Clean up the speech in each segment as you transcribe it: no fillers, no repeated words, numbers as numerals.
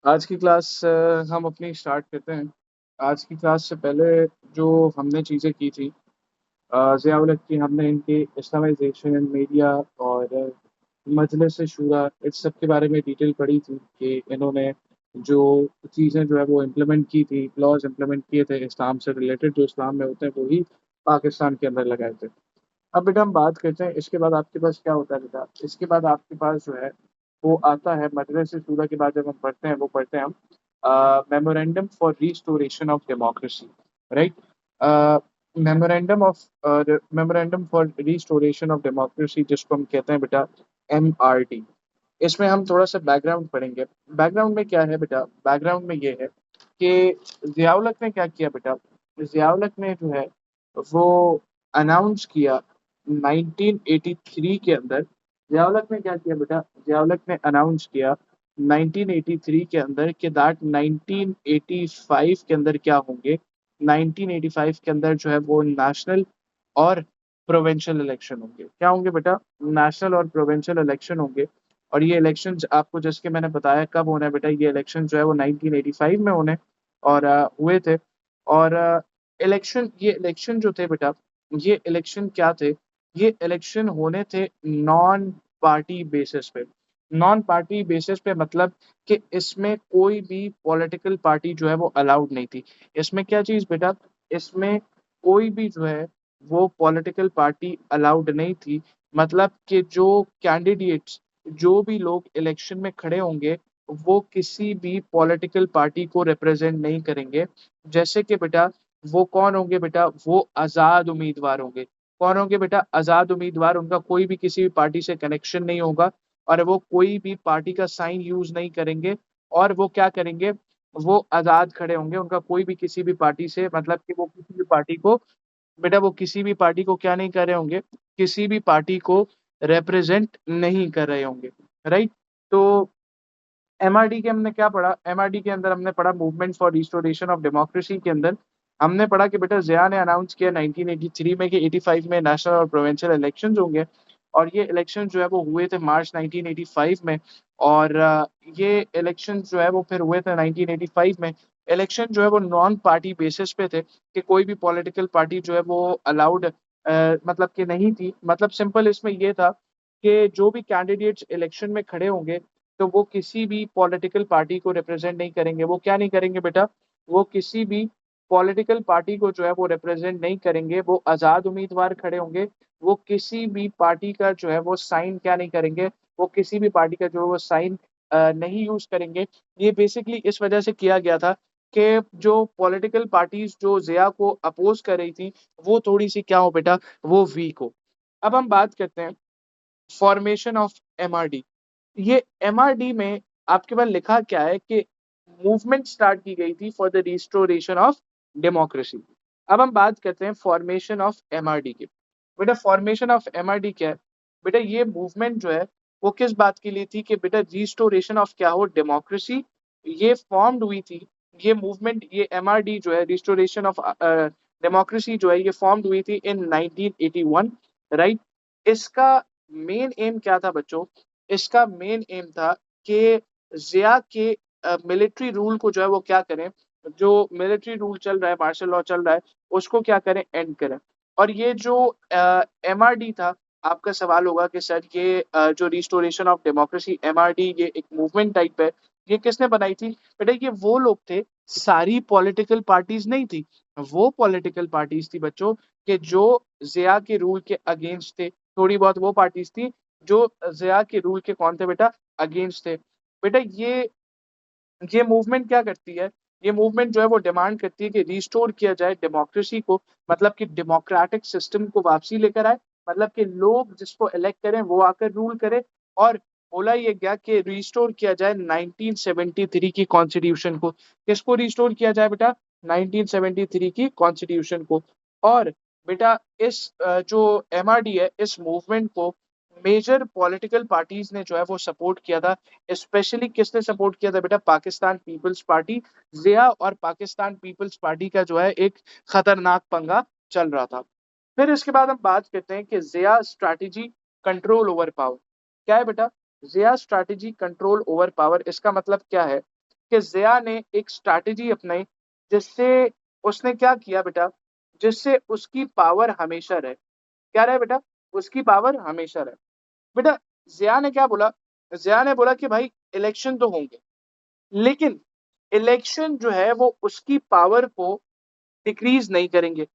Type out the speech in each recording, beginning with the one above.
आज की क्लास हम अपनी स्टार्ट करते हैं। आज की क्लास से पहले जो हमने चीज़ें की थी, ज़िया-उल-हक की, हमने इनके इस्लामाइज़ेशन, मीडिया और मजलिस शूरा इस सब के बारे में डिटेल पढ़ी थी कि इन्होंने जो चीज़ें जो है वो इम्प्लीमेंट की थी, लॉज़ इम्प्लीमेंट किए थे इस्लाम से रिलेटेड, जो इस्लाम में होते हैं वही पाकिस्तान के अंदर लगाए थे। अब बेटा हम बात करते हैं, इसके बाद आपके पास क्या होता है बेटा, इसके बाद आपके पास जो है वो आता है मदरसे सूरा के बाद जब हम पढ़ते हैं, वो पढ़ते हैं हम memorandum for restoration of democracy, right. Memorandum for restoration of democracy, जिसको हम कहते हैं बेटा MRD। इसमें हम थोड़ा सा बैकग्राउंड पढ़ेंगे। बैकग्राउंड में क्या है बेटा, बैकग्राउंड में ये है कि ज़िया-उल-हक ने क्या किया बेटा, ज़िया-उल-हक ने जो है वो अनाउंस किया 1983 के अंदर। ज़िया-उल-हक ने क्या किया बेटा, ज़िया-उल-हक ने अनाउंस किया 1983 के अंदर कि दैट 1985 के अंदर क्या होंगे, 1985 के अंदर जो है वो नेशनल और प्रोविंशियल इलेक्शन होंगे। क्या होंगे बेटा, नेशनल और प्रोविंशियल इलेक्शन होंगे। और ये इलेक्शंस आपको जैसे कि मैंने बताया कब होना है बेटा, ये इलेक्शन जो है वो 1985 में होने और हुए थे। और ये इलेक्शन जो थे बेटा, ये इलेक्शन क्या थे, ये इलेक्शन होने थे नॉन पार्टी बेसिस पे। नॉन पार्टी बेसिस पे मतलब कि इसमें कोई भी पॉलिटिकल पार्टी जो है वो अलाउड नहीं थी। इसमें क्या चीज़ बेटा, इसमें कोई भी जो है वो पॉलिटिकल पार्टी अलाउड नहीं थी। मतलब कि जो कैंडिडेट्स, जो भी लोग इलेक्शन में खड़े होंगे, वो किसी भी पॉलिटिकल पार्टी को रिप्रेजेंट नहीं करेंगे। जैसे कि बेटा वो कौन होंगे बेटा, वो आज़ाद उम्मीदवार होंगे। कौन होंगे बेटा, आज़ाद उम्मीदवार। उनका कोई भी किसी भी पार्टी से कनेक्शन नहीं होगा और वो कोई भी पार्टी का साइन यूज़ नहीं करेंगे और वो क्या करेंगे, वो आज़ाद खड़े होंगे। उनका कोई भी किसी भी पार्टी से मतलब कि वो किसी भी पार्टी को बेटा, वो किसी भी पार्टी को क्या नहीं कर रहे होंगे, किसी भी पार्टी को रिप्रेजेंट नहीं कर रहे होंगे, राइट। तो एमआरडी के हमने क्या पढ़ा, एमआरडी के अंदर हमने पढ़ा movement for restoration of democracy के अंदर हमने पढ़ा कि बेटा ज़िया ने अनाउंस किया 1983 में कि 85 में नेशनल और प्रोविंशियल इलेक्शंस होंगे। और ये इलेक्शन जो है वो हुए थे मार्च 1985 में। और ये इलेक्शन जो है वो फिर हुए थे 1985 में। इलेक्शन जो है वो नॉन पार्टी बेसिस पे थे कि कोई भी पॉलिटिकल पार्टी जो है वो अलाउड मतलब कि नहीं थी। मतलब सिंपल इसमें ये था कि जो भी कैंडिडेट्स इलेक्शन में खड़े होंगे, तो वो किसी भी पॉलिटिकल पार्टी को रिप्रेजेंट नहीं करेंगे। वो क्या नहीं करेंगे बेटा, वो किसी भी पॉलिटिकल पार्टी को जो है वो रिप्रेजेंट नहीं करेंगे। वो आज़ाद उम्मीदवार खड़े होंगे। वो किसी भी पार्टी का जो है वो साइन क्या नहीं करेंगे, वो किसी भी पार्टी का जो है वो साइन नहीं यूज़ करेंगे। ये बेसिकली इस वजह से किया गया था कि जो पॉलिटिकल पार्टीज़ जो ज़िया को अपोज़ कर रही थी, वो थोड़ी-सी क्या हो बेटा, वो वीक हो। अब हम बात करते हैं फॉर्मेशन ऑफ एमआरडी। ये एमआरडी में आपके पास लिखा क्या है कि मूवमेंट स्टार्ट की गई थी for the restoration of democracy. अब हम बात करते हैं फॉर्मेशन ऑफ एमआरडी की। बेटा फॉर्मेशन ऑफ एमआरडी क्या है, बेटा ये मूवमेंट जो है वो किस बात के लिए थी कि बेटा रिस्टोरेशन ऑफ क्या हो, डेमोक्रेसी। ये फॉर्म्ड हुई थी, ये मूवमेंट, ये एमआरडी जो है रिस्टोरेशन ऑफ डेमोक्रेसी जो है ये फॉर्म्ड हुई थी इन 1981, राइट। इसका मेन एम क्या था बच्चों, इसका मेन एम था कि ज़िया के मिलिट्री रूल को जो है वो क्या करें, जो मिलिट्री रूल चल रहा है, मार्शल लॉ चल रहा है, उसको क्या करें, एंड करें। और ये जो एमआरडी था, आपका सवाल होगा कि सर ये जो रिस्टोरेशन ऑफ डेमोक्रेसी एमआरडी, ये एक मूवमेंट टाइप है, ये किसने बनाई थी? बेटा ये वो लोग थे, सारी पॉलिटिकल पार्टीज नहीं थी। वो पॉलिटिकल पार्टीज थी बच्चों कि जो ज़िया के रूल के अगेंस्ट थे। थोड़ी बहुत वो पार्टीज थी जो ज़िया के रूल के कौन थे बेटा, अगेंस्ट थे। बेटा ये मूवमेंट क्या करती है, ये मूवमेंट जो है वो डिमांड करती है कि रिस्टोर किया जाए डेमोक्रेसी को। मतलब कि डेमोक्रेटिक सिस्टम को वापसी लेकर आए। मतलब कि लोग जिसको इलेक्ट करें वो आकर रूल करे। और बोला ये गया कि रिस्टोर किया जाए 1973 की कॉन्स्टिट्यूशन को। किसको रिस्टोर किया जाए बेटा, 1973 की कॉन्स्टिट्यूशन को। और बेटा इस जो एमआरडी है, इस मूवमेंट को मेजर पॉलिटिकल पार्टीज ने जो है वो सपोर्ट किया था। स्पेशली किसने सपोर्ट किया था बेटा, पाकिस्तान पीपल्स पार्टी। ज़िया और पाकिस्तान पीपल्स पार्टी का जो है एक खतरनाक पंगा चल रहा था। फिर इसके बाद हम बात करते हैं कि Zia strategy control over power. क्या है बेटा, Zia strategy control over power, इसका मतलब क्या है कि ज़िया ने एक स्ट्रैटेजी अपनाई जिससे उसने क्या किया बेटा, जिससे उसकी पावर हमेशा रहे। क्या रहे बेटा? उसकी पावर हमेशा रहे। बेटा ज़िया ने क्या बोला? ज़िया ने बोला कि भाई इलेक्शन तो होंगे, लेकिन इलेक्शन जो है वो उसकी पावर को डिक्रीज नहीं करेंगे,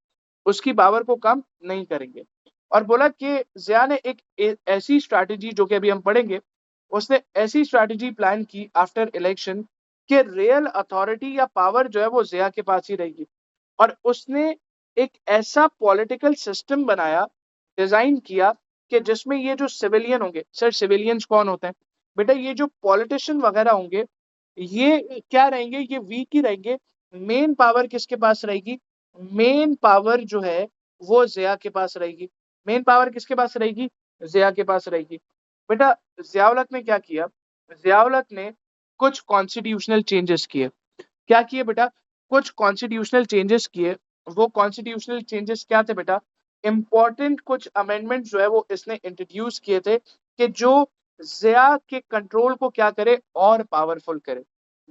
उसकी पावर को कम नहीं करेंगे। और बोला कि ज़िया ने एक ऐसी स्ट्रैटेजी जो कि अभी हम पढ़ेंगे, उसने ऐसी स्ट्रैटेजी प्लान की आफ्टर इलेक्शन कि रियल अथॉरिटी या पावर जो है वो ज़िया के पास ही रहेगी। और उसने एक ऐसा पॉलिटिकल सिस्टम बनाया, डिजाइन किया कि जिसमें ये जो सिविलियन होंगे, सर सिविलियंस कौन होते हैं? बेटा ये जो पॉलिटिशियन वगैरह होंगे, ये क्या रहेंगे? ये वीक ही रहेंगे। मेन पावर किसके पास रहेगी? मेन पावर जो है वो ज़िया के पास रहेगी। मेन पावर किसके पास रहेगी? ज़िया के पास रहेगी। बेटा ज़ियाउल हक ने क्या किया? ज़ियाउल हक ने कुछ कॉन्स्टिट्यूशनल चेंजेस किए। क्या किए बेटा? कुछ कॉन्स्टिट्यूशनल चेंजेस किए। वो कॉन्स्टिट्यूशनल चेंजेस क्या थे बेटा? इंपॉर्टेंट कुछ अमेंडमेंट जो है वो इसने इंट्रोड्यूस किए थे कि जो ज़िया के कंट्रोल को क्या करे और पावरफुल करे।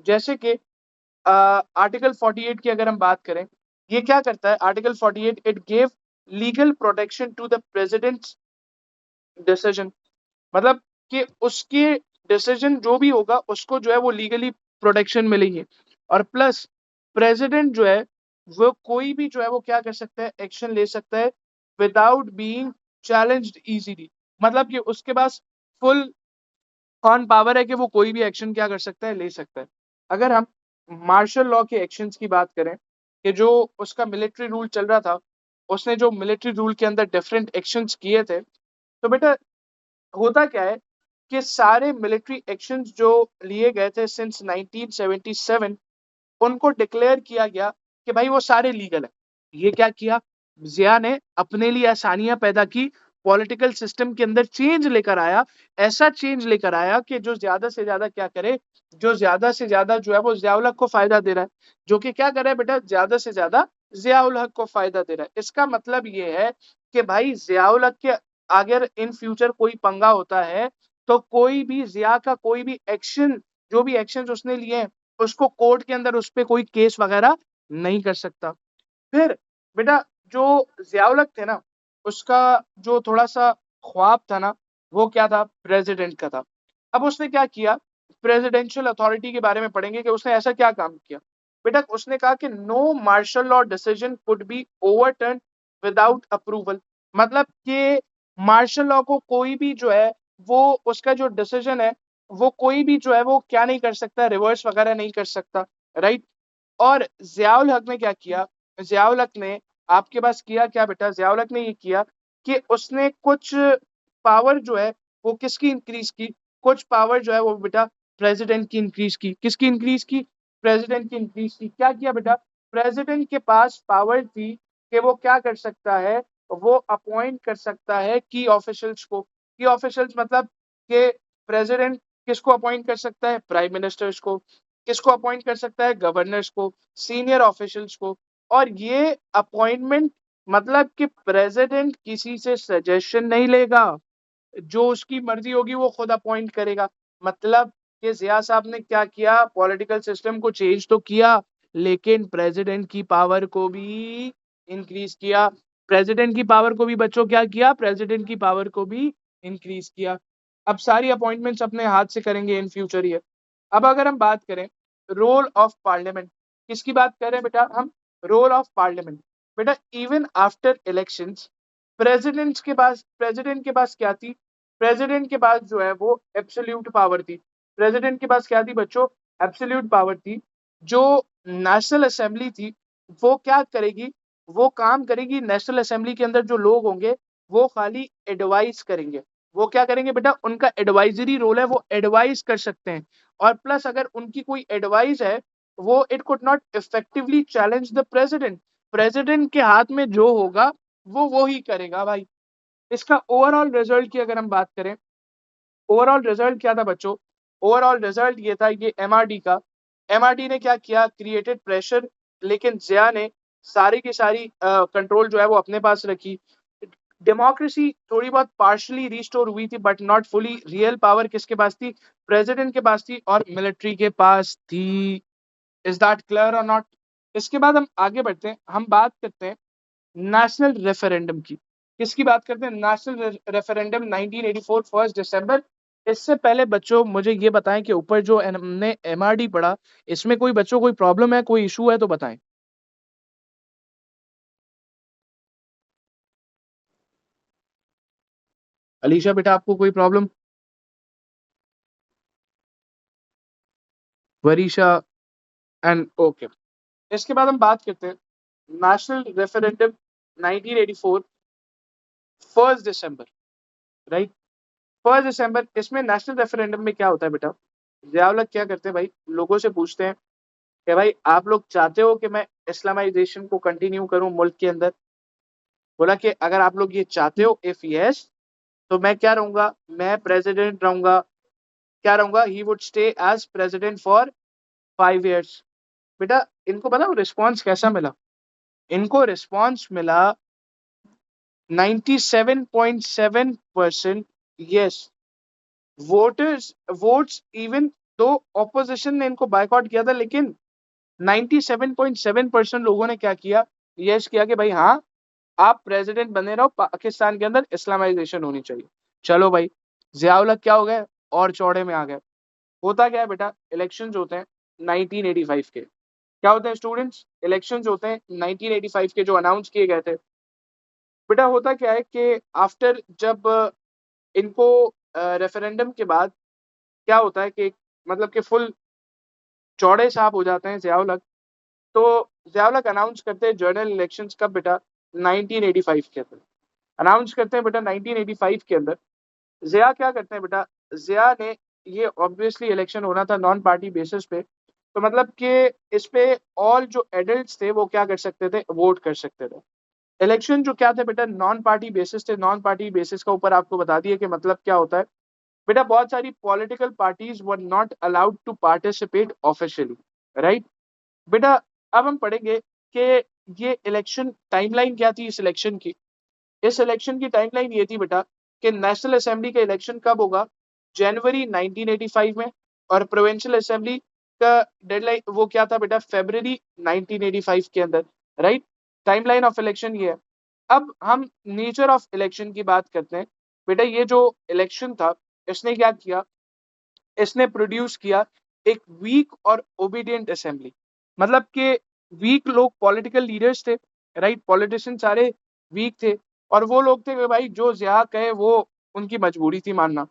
जैसे कि आर्टिकल 48 की अगर हम बात करें, ये क्या करता है? Article 48 it give legal protection to the president's decision. मतलब कि उसके डिसीजन जो भी होगा उसको जो है वो लीगली प्रोटेक्शन मिलेगी। और प्लस प्रेसिडेंट जो है वो कोई भी जो है वो क्या कर सकता है? एक्शन ले सकता है विदाउट बीइंग चैलेंज्ड इजीली। मतलब कि उसके पास फुल ऑन पावर है कि वो कोई भी एक्शन क्या कर सकता है? ले सकता है। अगर हम मार्शल लॉ के एक्शंस की बात करें कि जो उसका मिलिट्री रूल चल रहा था, उसने जो मिलिट्री रूल के अंदर डिफरेंट एक्शंस किए थे, तो बेटा होता क्या है कि सारे मिलिट्री एक्शंस जो लिए गए थे सिंस 1977, उनको डिक्लेयर किया गया कि भाई वो सारे लीगल है। ये क्या किया? जिया ने अपने लिए आसानियां पैदा की, पॉलिटिकल सिस्टम के अंदर चेंज लेकर आया। ऐसा चेंज लेकर आया कि जो ज्यादा से ज्यादा क्या करे, जो ज्यादा से ज्यादा जो है वो जियाउल हक को फायदा दे रहा है। जो कि क्या कर रहा है बेटा? ज्यादा से ज्यादा जियाउल हक को फायदा दे रहा है। इसका मतलब ये है कि भाई जियाउल हक के अगर इन फ्यूचर कोई पंगा होता है, तो कोई भी जिया का कोई भी एक्शन, जो भी एक्शन उसने लिए हैं, उसको कोर्ट के अंदर उस पर कोई केस वगैरह नहीं कर सकता। फिर बेटा जो जियाउल हक थे ना, उसका जो थोड़ा सा ख्वाब था ना, वो क्या था? प्रेसिडेंट का था। अब उसने क्या किया? प्रेसिडेंशियल अथॉरिटी के बारे में पढ़ेंगे कि उसने ऐसा क्या काम किया। बेटा उसने कहा कि no martial law decision could be overturn without approval. मतलब कि मार्शल लॉ को कोई भी जो है वो उसका जो डिसीजन है, वो कोई भी जो है वो क्या नहीं कर सकता? रिवर्स वगैरह नहीं कर सकता। राइट। और जियाउल हक ने क्या किया? जियाउल हक ने आपके पास किया क्या बेटा? जियाउल हक ने ये किया कि उसने कुछ पावर जो है वो किसकी इंक्रीज की? कुछ पावर जो है वो बेटा प्रेसिडेंट की इंक्रीज की। किसकी इंक्रीज की? प्रेसिडेंट की इंक्रीज की। क्या किया बेटा? प्रेसिडेंट के पास पावर थी कि वो क्या कर सकता है? वो अपॉइंट कर सकता है की ऑफिशियल्स को। की ऑफिशियल्स मतलब कि प्रेसिडेंट किसको अपॉइंट कर सकता है? प्राइम मिनिस्टर्स को। किसको अपॉइंट कर सकता है? गवर्नर्स को, सीनियर ऑफिशियल्स को। और ये अपॉइंटमेंट मतलब कि प्रेसिडेंट किसी से सजेशन नहीं लेगा, जो उसकी मर्जी होगी वो खुद अपॉइंट करेगा। मतलब कि जिया साहब ने क्या किया? पॉलिटिकल सिस्टम को चेंज तो किया, लेकिन प्रेसिडेंट की पावर को भी इंक्रीज किया। प्रेसिडेंट की पावर को भी बच्चों क्या किया? प्रेसिडेंट की पावर को भी इंक्रीज किया। अब सारी अपॉइंटमेंट्स अपने हाथ से करेंगे इन फ्यूचर ये। अब अगर हम बात करें रोल ऑफ पार्लियामेंट, किसकी बात कर रहे हैं बेटा हम? Role of parliament. बेटा इवन आफ्टर इलेक्शंस प्रेसिडेंट के पास क्या थी? प्रेसिडेंट के पास जो है वो एब्सोल्यूट पावर थी। प्रेसिडेंट के पास क्या थी बच्चों? एब्सोल्यूट पावर थी। जो नेशनल असेंबली थी वो क्या करेगी? वो काम करेगी। नेशनल असेंबली के अंदर जो लोग होंगे वो खाली एडवाइस करेंगे। वो क्या करेंगे बेटा? उनका एडवाइजरी रोल है, वो एडवाइस कर सकते हैं। और प्लस अगर उनकी कोई एडवाइस है, वो it could not effectively challenge the president. President के हाथ में जो होगा वो ही करेगा भाई। इसका ओवरऑल रिजल्ट की अगर हम बात करें, ओवरऑल रिजल्ट क्या था बच्चों? ओवरऑल रिजल्ट ये था, ये एमआरडी का। एमआरडी ने क्या किया? Created pressure. लेकिन जिया ने सारी की सारी कंट्रोल जो है वो अपने पास रखी। डेमोक्रेसी थोड़ी बहुत पार्शली रिस्टोर हुई थी but not fully. Real power किसके पास थी? प्रेसिडेंट के पास थी और मिलिट्री के पास थी। इज दैट क्लियर और नॉट? इसके बाद हम आगे बढ़ते हैं, हम बात करते हैं नेशनल रेफरेंडम की। किसकी बात करते हैं? नेशनल रेफरेंडम 1984 1 दिसंबर। इससे पहले बच्चों मुझे ये बताएं कि ऊपर जो हमने एमआरडी पढ़ा, इसमें कोई बच्चों कोई प्रॉब्लम है, कोई इशू है तो बताएं। अलीशा बेटा आपको कोई प्रॉब्लम? Varisha and okay. इसके बाद हम बात करते हैं नेशनल रेफरेंडम 1984 1 दिसंबर, राइट? 1 दिसंबर। इसमें नेशनल रेफरेंडम में क्या होता है बेटा? जियाउल क्या करते हैं भाई, लोगों से पूछते हैं कि भाई आप लोग चाहते हो कि मैं इस्लामाइजेशन को कंटिन्यू करूं मुल्क के अंदर? बोला कि अगर आप लोग ये चाहते हो, इफ यस, तो मैं क्या रहूंगा? मैं प्रेसिडेंट रहूंगा। क्या रहूंगा? He would stay as president for 5 years। बेटा इनको पता रिस्पॉन्स कैसा मिला? इनको रिस्पॉन्स मिला 97.7% yes voters votes, even though opposition ने इनको बायकॉट किया था, लेकिन 97.7% लोगों ने क्या किया? यस किया कि भाई हाँ, आप प्रेसिडेंट बने रहो, पाकिस्तान के अंदर इस्लामाइजेशन होनी चाहिए। चलो भाई, जियाउल क्या हो गए? और चौड़े में आ गए। होता क्या है बेटा, इलेक्शंस होते हैं 1985 के। क्या होते हैं स्टूडेंट्स? इलेक्शंस होते हैं 1985 के जो अनाउंस किए गए थे। बेटा होता क्या है कि आफ्टर जब इनको रेफरेंडम के बाद क्या होता है कि मतलब कि फुल चौड़े साहब हो जाते हैं जियाउल हक। तो जियाउल हक अनाउंस करते हैं जनरल इलेक्शंस कब बेटा? 1985 के अंदर अनाउंस करते हैं बेटा। 1985 के अंदर जिया क्या करते हैं बेटा? जिया ने, ये ऑब्वियसली इलेक्शन होना था नॉन पार्टी बेसिस पे, तो मतलब कि इस पे ऑल जो एडल्ट्स थे वो क्या कर सकते थे? वोट कर सकते थे। इलेक्शन जो क्या थे बेटा, नॉन पार्टी बेसिस थे। नॉन पार्टी बेसिस का ऊपर आपको बता दिए कि मतलब क्या होता है बेटा। बहुत सारी political parties were not allowed to participate officially, right बेटा? अब हम पढ़ेंगे कि ये इलेक्शन टाइमलाइन क्या थी इस इलेक्शन की। इस इलेक्शन की टाइमलाइन ये थी बेटा कि नेशनल असेंबली का इलेक्शन कब होगा? जनवरी 1985 में। और प्रोविंशियल असेंबली का डेडलाइन वो क्या था बेटा? फरवरी 1985 के अंदर, राइट? टाइमलाइन ऑफ इलेक्शन ये है। अब हम नेचर ऑफ इलेक्शन की बात करते हैं बेटा। ये जो इलेक्शन था, इसने क्या किया? इसने प्रोड्यूस किया एक वीक और ओबीडियंट असेंबली। मतलब कि वीक लोग पॉलिटिकल लीडर्स थे, राइट? पॉलिटिशियन सारे वीक थे, और वो लोग थे कि भाई जो जिया कहे वो उनकी मजबूरी थी मानना।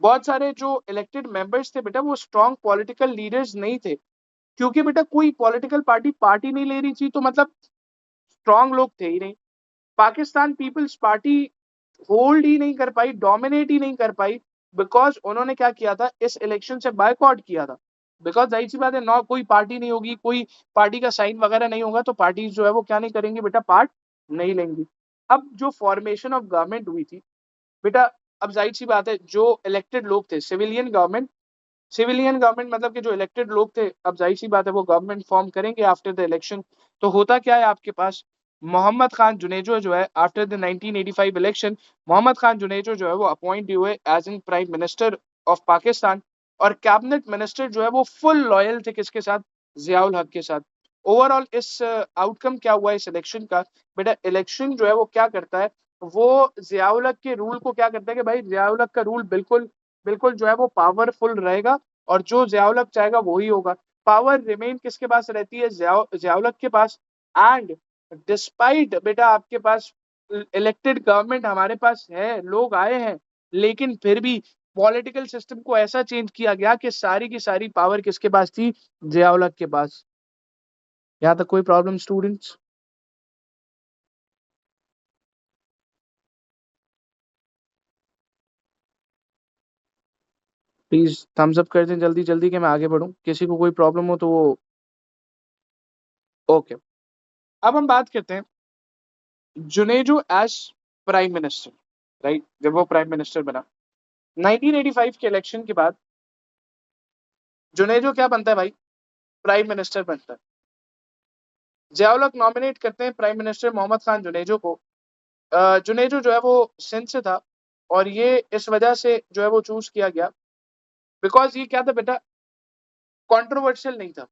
बहुत सारे जो इलेक्टेड मेंबर्स थे बेटा, वो स्ट्रॉन्ग पॉलिटिकल लीडर्स नहीं थे, क्योंकि बेटा कोई पॉलिटिकल पार्टी पार्टी नहीं ले रही थी, तो मतलब स्ट्रॉन्ग लोग थे ही नहीं। पाकिस्तान पीपल्स पार्टी होल्ड ही नहीं कर पाई, डोमिनेट ही नहीं कर पाई, बिकॉज उन्होंने क्या किया था? इस इलेक्शन से बायकॉट किया था। बिकॉज जाहिर सी बात है ना, कोई पार्टी नहीं होगी, कोई पार्टी का साइन वगैरह नहीं होगा, तो पार्टी जो है वो क्या नहीं करेंगी बेटा? पार्ट नहीं लेंगी। अब जो फॉर्मेशन ऑफ गवर्नमेंट हुई थी बेटा, अब जाहिर सी बात है जो इलेक्टेड लोग थे, सिविलियन गवर्नमेंट, सिविलियन गवर्नमेंट मतलब कि जो इलेक्टेड लोग थे, अब जाहिर सी बात है वो गवर्नमेंट फॉर्म करेंगे आफ्टर द इलेक्शन। तो होता क्या है आपके पास? मोहम्मद खान जुनेजो जो है, after the 1985 election, Mohammad Khan Junejo जो है वो अपॉइंट हुए as in prime minister of Pakistan. और कैबिनेट मिनिस्टर जो है वो फुल लॉयल थे किसके साथ? जियाउल हक के साथ। ओवरऑल इस आउटकम क्या हुआ इस इलेक्शन का बेटा? इलेक्शन जो है वो क्या करता है? वो जियाउल हक के रूल को क्या करता है कि भाई जियाउल हक का रूल बिल्कुल बिल्कुल जो है वो पावरफुल रहेगा, और जो जियाउल हक चाहेगा वो ही होगा। पावर रिमेन किसके पास रहती है? जियाउल हक के पास। एंड डिस्पाइट बेटा आपके पास इलेक्टेड गवर्नमेंट हमारे पास है, लोग आए हैं, लेकिन फिर भी पॉलिटिकल सिस्टम को ऐसा चेंज किया गया कि सारी की सारी पावर किसके पास थी? जियाउल हक के पास। यहाँ तक कोई problem students? Please thumbs up कर दें जल्दी जल्दी कि मैं आगे बढ़ूं, किसी को कोई प्रॉब्लम हो तो वो ओके। अब हम बात करते हैं Junejo as prime minister, right? जब वो प्राइम मिनिस्टर बना 1985 के इलेक्शन के बाद, जुनेजो क्या बनता है भाई? प्राइम मिनिस्टर बनता है। जियाउल हक नॉमिनेट करते हैं प्राइम मिनिस्टर मोहम्मद खान जुनेजो को। जुनेजो जो है वो सिंध से था, और ये इस वजह से जो है वो चूज किया गया बिकॉज ये क्या था बेटा, कंट्रोवर्शियल नहीं था,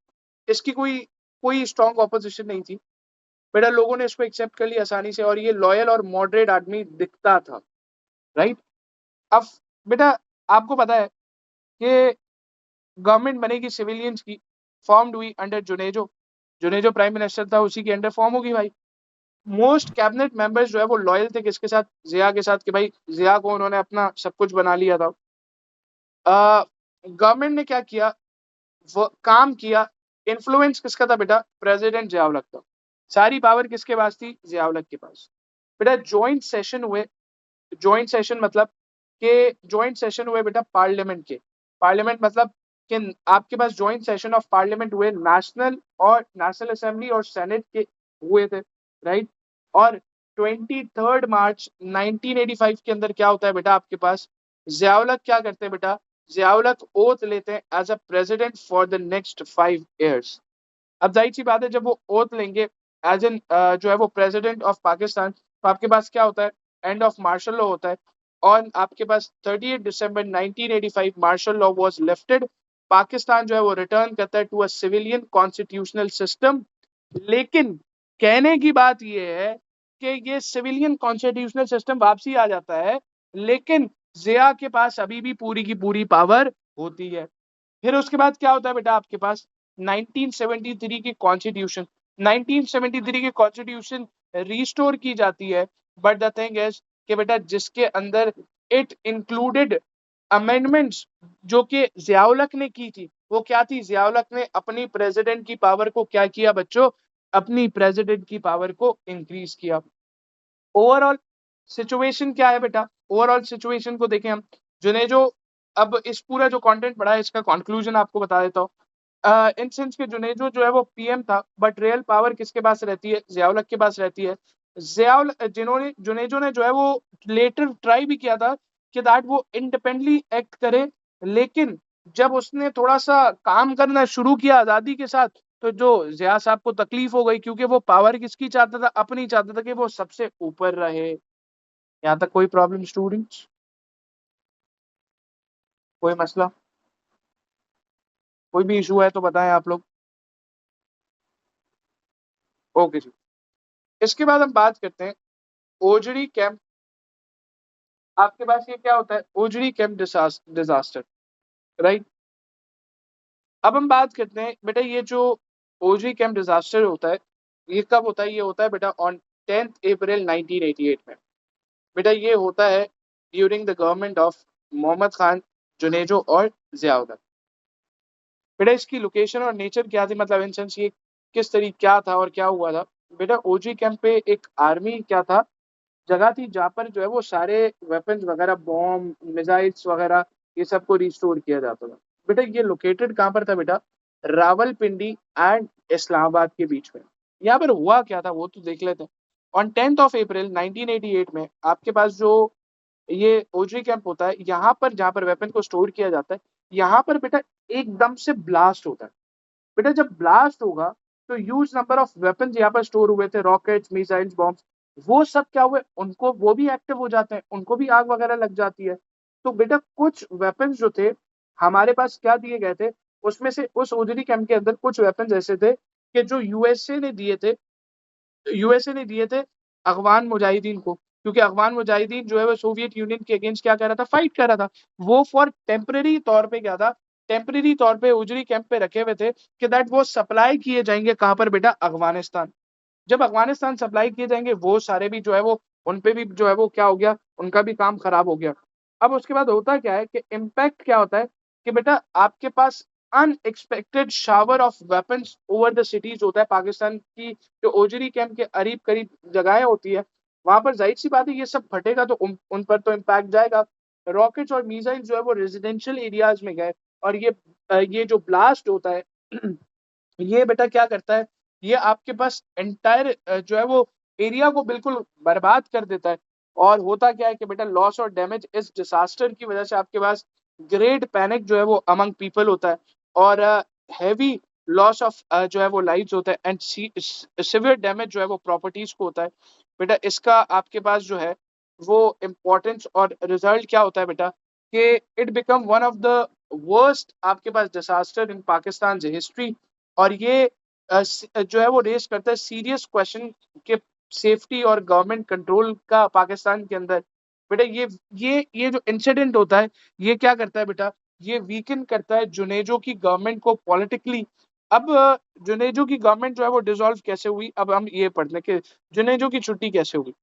इसकी कोई कोई स्ट्रॉन्ग ऑपोजिशन नहीं थी बेटा, लोगों ने इसको एक्सेप्ट कर लिया आसानी से, और ये लॉयल और मॉडरेट आदमी दिखता था, राइट। अब बेटा आपको पता है कि गवर्नमेंट बनेगी सिविलियंस की, फॉर्म्ड हुई under Junejo, Junejo prime minister था, उसी के अंडर फॉर्म होगी भाई। मोस्ट कैबिनेट मेंबर्स जो है वो लॉयल थे किसके साथ, जिया के साथ, कि भाई जिया को उन्होंने अपना सब कुछ बना लिया था। गवर्नमेंट ने क्या किया, वो काम किया, इन्फ्लुएंस किसका था बेटा, प्रेसिडेंट जियाउल हक का, सारी पावर किसके पास थी, जियाउल हक के पास। बेटा ज्वाइंट सेशन हुए, ज्वाइंट सेशन मतलब कि ज्वाइंट सेशन हुए बेटा पार्लियामेंट के, पार्लियामेंट मतलब कि आपके पास ज्वाइंट सेशन ऑफ पार्लियामेंट हुए, नेशनल और नेशनल असेंबली और सेनेट के हुए थे, राइट। और 23 मार्च 1985 के अंदर क्या होता है बेटा, आपके पास जियाउल हक क्या करते हैं बेटा, जियाउल हक ओथ लेते हैं as a president for the next 5 years। अब जाहिर सी बात है, जब वो ओथ लेंगे एज एन जो है वो प्रेसिडेंट ऑफ पाकिस्तान, तो आपके पास क्या होता है, एंड ऑफ मार्शल लॉ होता है, और आपके पास 30 दिसंबर 1985 martial law was lifted, Pakistan जो है वो रिटर्न करता है to a civilian constitutional system. लेकिन कहने की बात यह है कि ये सिविलियन कॉन्स्टिट्यूशनल सिस्टम वापसी आ जाता है, लेकिन जिया के पास अभी भी पूरी की पूरी पावर होती है। फिर उसके बाद क्या होता है बेटा, आपके पास 1973 की कॉन्स्टिट्यूशन, 1973 की कॉन्स्टिट्यूशन रिस्टोर की जाती है, बट द थिंग इज कि बेटा जिसके अंदर इट इंक्लूडेड अमेंडमेंट्स जो कि जियाउल हक ने की थी, वो क्या थी, जियाउल हक ने अपनी प्रेसिडेंट की पावर को क्या किया बच्चों, अपनी प्रेसिडेंट की पावर को इंक्रीज किया। ओवरऑल सिचुएशन क्या है बेटा, ओवरऑल सिचुएशन को देखें हम, जुनेजो, अब इस पूरा जो कंटेंट पढ़ा है इसका कंक्लूजन आपको बता देता हूँ। इन सेंस के जुनेजो जो है वो पीएम था, बट रियल पावर किसके पास रहती है, जियाउल हक के पास रहती है। जियाउल जिन्होंने जुनेजो ने जो है वो लेटर ट्राई भी किया था कि दैट वो इंडिपेंडेंटली एक्ट करे, लेकिन जब उसने थोड़ा सा काम करना शुरू किया आजादी के साथ, तो जो जिया साहब को तकलीफ हो गई, क्योंकि वो पावर किसकी चाहता था, अपनी चाहता था कि वो सबसे ऊपर रहे। यहाँ तक कोई प्रॉब्लम स्टूडेंट्स, कोई मसला, कोई भी इशू है तो बताएं आप लोग। ओके जी, इसके बाद हम बात करते हैं ओजड़ी कैंप। आपके पास ये क्या होता है, ओजड़ी कैंप डिजास्टर, राइट। अब हम बात करते हैं बेटा, ये जो ओजड़ी कैंप डिजास्टर होता है, ये कब होता है, ये होता है बेटा ऑन 10 अप्रैल 1988 में। बेटा ये होता है during the government of Mohammad Khan, Junejo और जियाउल हक। बेटा इसकी लोकेशन और नेचर क्या थी, मतलब इन सेंस ये किस तरीके क्या था और क्या हुआ था। बेटा ओजी कैंप पे एक आर्मी क्या था, जगह थी जहाँ पर जो है वो सारे वेपन्स वगैरह, बॉम्ब, मिसाइल्स वगैरह, ये सब को रिस्टोर किया जाता था। बेटा ये लोकेटेड कहाँ पर था बेटा, रावलपिंडी एंड इस्लामाबाद के बीच में। यहाँ पर हुआ क्या था वो तो देख लेते हैं। ऑन 10 अप्रैल 1988 में आपके पास जो ये ओजी कैंप होता है, यहाँ पर जहाँ पर वेपन को स्टोर किया जाता है, यहाँ पर बेटा एकदम से ब्लास्ट होता है। बेटा जब ब्लास्ट होगा तो ह्यूज नंबर ऑफ वेपन्स यहाँ पर स्टोर हुए थे, रॉकेट्स, मिसाइल्स, बॉम्ब्स, वो सब क्या हुए, उनको वो भी एक्टिव हो जाते हैं, उनको भी आग वगैरह लग जाती है। तो बेटा कुछ वेपन्स जो थे हमारे पास क्या दिए गए थे, उसमें से उस ओजरी कैंप के अंदर कुछ वेपन्स ऐसे थे कि जो यूएसए ने दिए थे अफगान मुजाहिदीन को, क्योंकि अफगान मुजाहिदीन जो है वो सोवियत यूनियन के अगेंस्ट क्या कर रहा था, फाइट कर रहा था। वो फॉर टेम्परेरी तौर पे क्या था, टेम्परेरी तौर पे उजरी कैंप पे रखे हुए थे कि दैट वो सप्लाई किए जाएंगे कहाँ पर बेटा, अफगानिस्तान। जब अफगानिस्तान सप्लाई किए जाएंगे वो सारे भी जो है वो, उन पे भी जो है वो क्या हो गया, उनका भी काम खराब हो गया। अब उसके बाद होता क्या है कि इम्पैक्ट क्या होता है कि बेटा आपके पास unexpected shower of weapons over the cities होता है पाकिस्तान की, जो ओजरी कैंप के करीब करीब जगहें होती है, वहां पर जाहिर सी बात है ये सब फटेगा तो उन पर तो इम्पैक्ट जाएगा। रॉकेट्स और मिसाइल जो है वो रेजिडेंशियल एरियाज में गए, और ये जो ब्लास्ट होता है ये बेटा क्या करता है, ये आपके पास एंटायर जो है वो एरिया को बिल्कुल बर्बाद कर देता है। और होता क्या है कि बेटा लॉस और डैमेज इस डिसास्टर की वजह से आपके पास ग्रेट पैनिक जो है वो अमंग पीपल होता है, और हैवी लॉस ऑफ जो है वो लाइव्स होता है, एंड सिवियर डैमेज जो है वो प्रॉपर्टीज को होता है। बेटा इसका आपके पास जो है वो इम्पोर्टेंस और रिजल्ट क्या होता है बेटा, कि it become one of the worst आपके पास डिसास्टर इन पाकिस्तान हिस्ट्री। और ये जो है वो रेस करता है सीरियस क्वेश्चन के सेफ्टी और गवर्नमेंट कंट्रोल का पाकिस्तान के अंदर। बेटा ये जो इंसिडेंट होता है, ये क्या करता है बेटा, ये वीकन करता है जुनेजो की गवर्नमेंट को पॉलिटिकली। अब जुनेजो की गवर्नमेंट जो है वो डिसॉल्व कैसे हुई, अब हम ये पढ़ लें कि जुनेजो की छुट्टी कैसे हुई।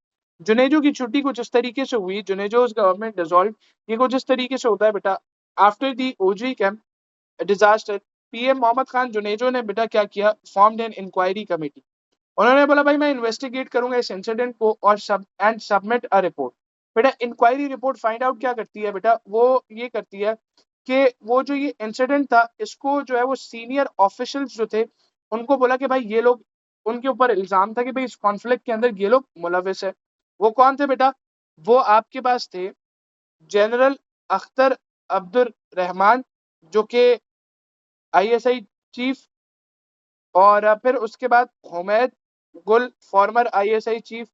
जुनेजो की छुट्टी कुछ इस तरीके से हुई, जुनेजो गवर्नमेंट डिसॉल्व, ये कुछ इस तरीके से होता है बेटा। After the Ojhri camp disaster, PM Mohammad Khan Junejo ने बेटा क्या किया, फॉर्म्ड एन इंक्वायरी कमेटी। उन्होंने बोला भाई मैं इन्वेस्टिगेट करूंगा इस इंसिडेंट को और सबमिट अ रिपोर्ट। बेटा इंक्वायरी रिपोर्ट फाइंड आउट क्या करती है बेटा, वो ये करती है कि वो जो ये इंसिडेंट था इसको जो है वो सीनियर ऑफिशियल्स जो थे उनको बोला कि भाई ये लोग, उनके ऊपर इल्जाम था कि भाई इस कॉन्फ्लिक्ट के अंदर ये लोग मुलविस है। वो कौन थे बेटा, वो आपके पास थे जनरल अख्तर अब्दुल रहमान, जो कि आईएसआई चीफ, और फिर उसके बाद हुमैद गुल, फॉर्मर आईएसआई चीफ।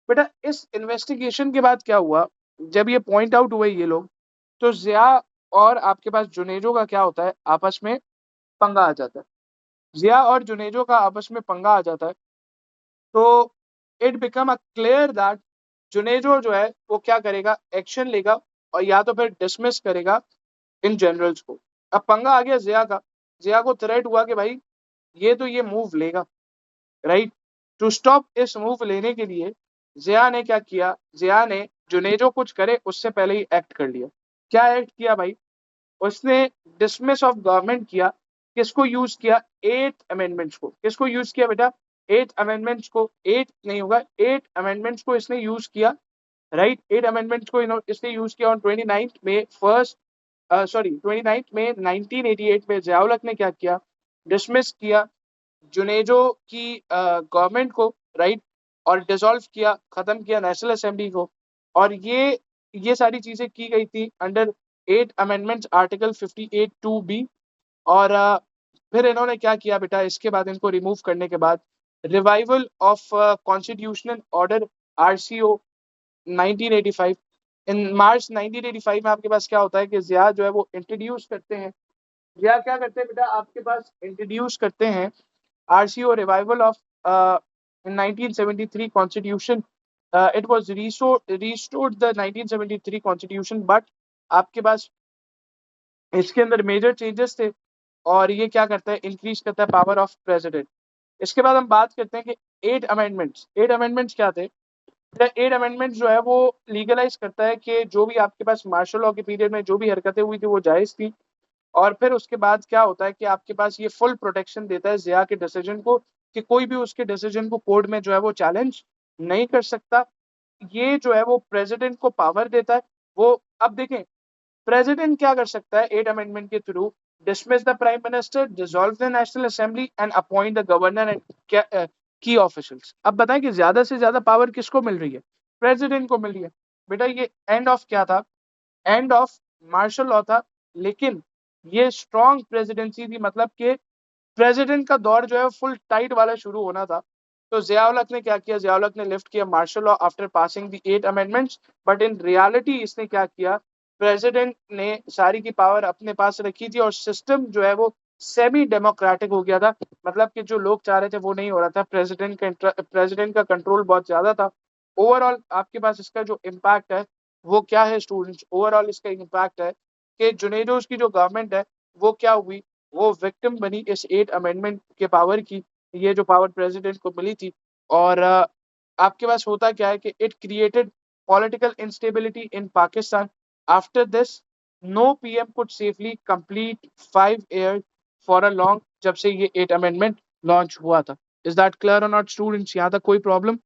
बेटा इस इन्वेस्टिगेशन के बाद क्या हुआ, जब ये पॉइंट आउट हुए ये लोग, तो जिया और आपके पास जुनेजो का क्या होता है, आपस में पंगा आ जाता है। जिया और जुनेजो का आपस में पंगा आ जाता है। तो it become a clear that Junejo जो है वो क्या करेगा, एक्शन लेगा और या तो फिर डिसमिस करेगा इन जनरल्स को। अब पंगा आ गया जिया का, जिया को थ्रेट हुआ कि भाई ये तो ये मूव लेगा, राइट। टू स्टॉप इस मूव लेने के लिए जिया ने क्या किया, जिया ने जुनेजो कुछ करे उससे पहले ही एक्ट कर लिया। क्या एक्ट किया भाई, उसने डिसमिस ऑफ गवर्नमेंट किया। किसको यूज किया, एट अमेंडमेंट्स को। किसको यूज किया बेटा, एट अमेंडमेंट्स को। एट नहीं होगा, एट अमेंडमेंट्स को इसने यूज किया, राइट। एट अमेंडमेंट्स को इसने यूज किया ऑन 29 में फर्स्ट, सॉरी 29 में 1988 में जियाउल हक ने क्या किया, डिसमिस किया जुनेजो की गवर्नमेंट को, राइट। और डिसॉल्व किया, खत्म किया नेशनल असेंबली को। और ये सारी चीजें की गई थी under eight amendments article 58(2)(b। और फिर इन्होंने क्या किया बेटा, इसके बाद इनको रिमूव करने के बाद revival of constitutional order RCO 1985। इन मार्च 1985 में आपके पास क्या होता है कि जिया जो है वो इंट्रोड्यूस करते हैं, जिया क्या करते हैं बेटा, आपके पास इंट्रोड्यूस करते हैं RCO revival of in 1973 constitution. It was restored the 1973 constitution, but आपके पास इसके अंदर मेजर चेंजेस थे। और ये क्या करता है, इंक्रीज करता है पावर ऑफ प्रेसिडेंट। इसके बाद हम बात करते हैं कि एट अमेंडमेंट्स। एट अमेंडमेंट्स क्या थे, एट अमेंडमेंट्स जो है वो लीगलाइज करता है कि जो भी आपके पास मार्शल लॉ के पीरियड में जो भी हरकतें हुई थी वो जायज थी। और फिर उसके बाद क्या होता है कि आपके पास ये फुल प्रोटेक्शन देता है जिया के डिसीजन को, कि कोई भी उसके डिसीजन को कोर्ट में जो है वो चैलेंज नहीं कर सकता। ये जो है वो प्रेसिडेंट को पावर देता है। वो अब देखें प्रेसिडेंट क्या कर सकता है एट अमेंडमेंट के through, dismiss the prime minister, dissolve the national assembly and appoint the governor and key officials. अब बताएं कि ज्यादा से ज्यादा पावर किसको मिल रही है, प्रेसिडेंट को मिल रही है। बेटा ये एंड ऑफ क्या था, एंड ऑफ मार्शल लॉ था। लेकिन ये स्ट्रॉन्ग प्रेसिडेंसी थी, मतलब कि प्रेसिडेंट का दौर जो है फुल टाइट वाला शुरू होना था। तो जियाउल हक ने क्या किया, जियाउल हक ने लिफ्ट किया martial law after passing the eight amendments. But in reality इसने क्या किया, प्रेसिडेंट ने सारी की पावर अपने पास रखी थी और सिस्टम जो है वो सेमी डेमोक्रेटिक हो गया था। मतलब कि जो लोग चाह रहे थे वो नहीं हो रहा था, प्रेसिडेंट का कंट्रोल बहुत ज्यादा था। ओवरऑल आपके पास इसका जो इम्पैक्ट है वो क्या है स्टूडेंट्स, ओवरऑल इसका इम्पैक्ट है कि जुनेजोस की जो गवर्नमेंट है वो क्या हुई, वो विक्टिम बनी इस एट अमेंडमेंट के पावर की। ये जो पावर प्रेसिडेंट को मिली थी। और आपके पास होता क्या है कि it created political instability in Pakistan. After this no PM could safely complete 5 year for a long, जब से ये एट अमेंडमेंट लॉन्च हुआ था। इज दैट क्लियर और नॉट स्टूडेंट्स, यहाँ तक कोई प्रॉब्लम?